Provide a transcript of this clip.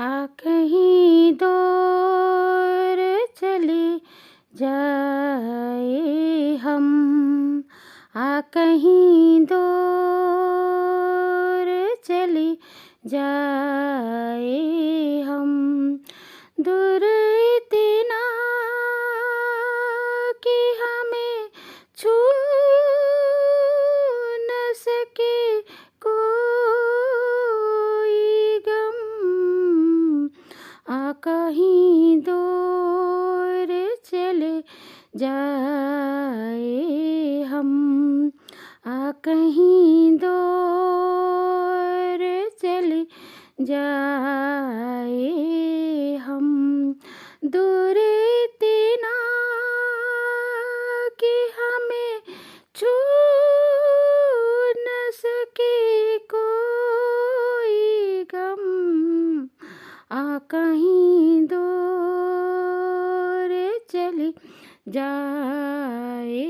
कहीं दूर चले जाए हम, कहीं दूर चले जाए हम, दूर इतना कि हमें छू न सके कोई गम, कहीं दूर चले जाए हम, कहीं दूर चले जाए हम, दूर इतना कि हमें छू न सके कोई गम, कहीं दूर चले जाए